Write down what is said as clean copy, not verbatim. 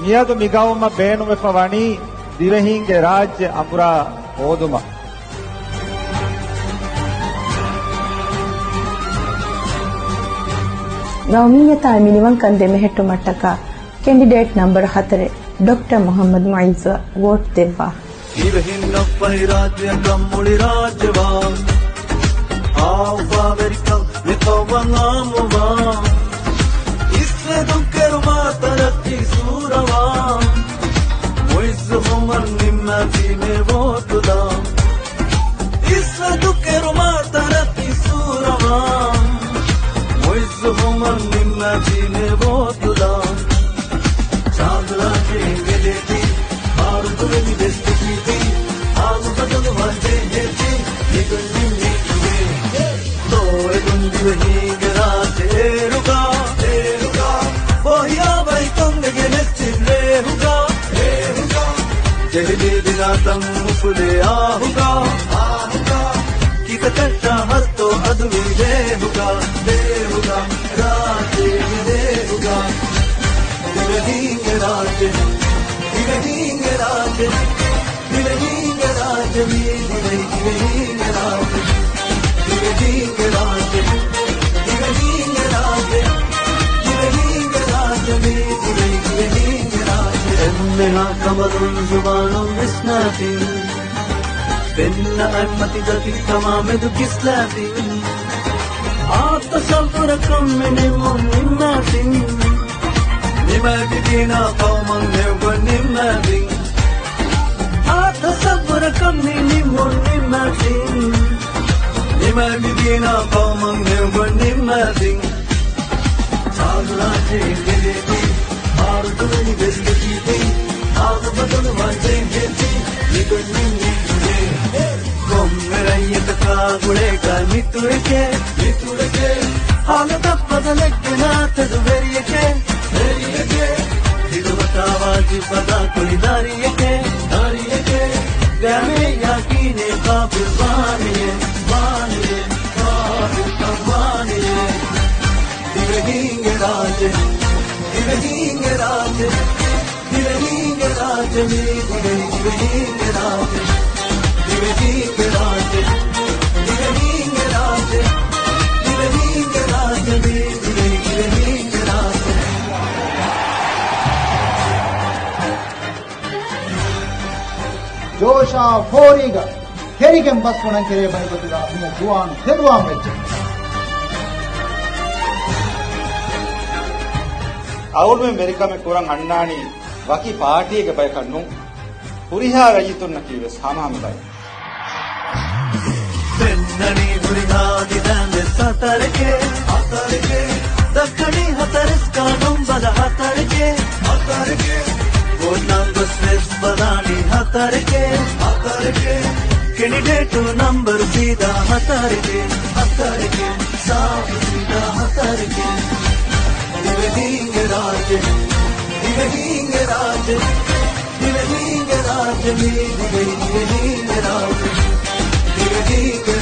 මියදු මිගවුම බේනුමෙ පවණි දිවහිංගේ රාජ්‍ය අමුරා ඕදුම ಗೌಮಿಯತ ಮಿನಿವಂ ಕಂದೆ ಮೆಹೆಟ್ಟು ಮಟ್ಟಕ candidate number 4 doctor Mohamed Muizzu vote ದೆವ್ವಾ ದಿವಹಿಂಗ ಪೈ ರಾಜ್ಯ ಕಮ್ಮುಳಿ ರಾಜ್ಯವಾ ಆವಾ ವೆರಿಕಂ ನಿತೋವಂಗಾಮುವಾ ಇಸ್ಲೆ ದುಂಕೆರು ಮಾತರತ್ತಿ ಸೂರವಾ ಮುಯಿಜ್ ಮೊಹಮ್ಮದ್ ನಿಮ್ಮ ಸೀಮೆ ವೋಟುದ ಇಸ್ಲೆ ದುಂಕೆರು ಮಾತರತ್ತಿ ಸೂರವಾ Muizzuman nimma chine votula Chandra chenge leti Marutu veni destiti Alu badalu vanje heti Nigun nimmi chuve Toe gundi vahinge raate eruga Bohiya vai kongege nestin rehuga Jehli dinatam mufule ahuga Kikatata hatto aduvi dehuga Raate dehuga Divahinge raate Divahinge raate Divahinge raate Divahinge raate Divahinge raate Divahinge raate Divahinge raate Divahinge raate Enneha kamarun zubanum isnatin Benna ammati dati tamamedu kislatin Aata salpurakam minimum nimmatin Nimadidina qawman nevwan nimmatin Aata salpurakam minimum nimmatin Nimadidina qawman nevwan nimmatin Chadra chengedeti Aarutuvani vestikiti Aadu badalu vanje heti Nigun nimmi Kommerayataka guleka miturike Halata padaleke naatadu veriyeke Hiduvatawaji pada kulidariyeke Game yakine kafir vaniye Kafir kavaniye Divahinge raje Divahinge raje Divahinge raje Divahinge raje Divahinge raje Divahinge raje Divahinge raje Divahinge raje ಜೋಶಾ ಫೋರಿಗ ಹೆರಿಗೆ bus ಕೊಣಂಕೆರೆ ಬೈಬತಿದ ಇನ್ನು Juan ಹೆದುವಾಂ ವೆಚ್ಚ අවුල් මේ ඇමරිකාවේ කුරන් අන්නානි වකි පාටියක බය කන්නු පුරිහා රජිතුන්න කිව්වේ සාමාමයි Pennani hurihadi dande satarke Dakkani hataris kanum bada hatarke Votnam basres badani hatarke Candidate number sida hatarke Saaf sida hatarke Divahinge raje Divahinge raje Divahinge raje Divahinge raje Divahinge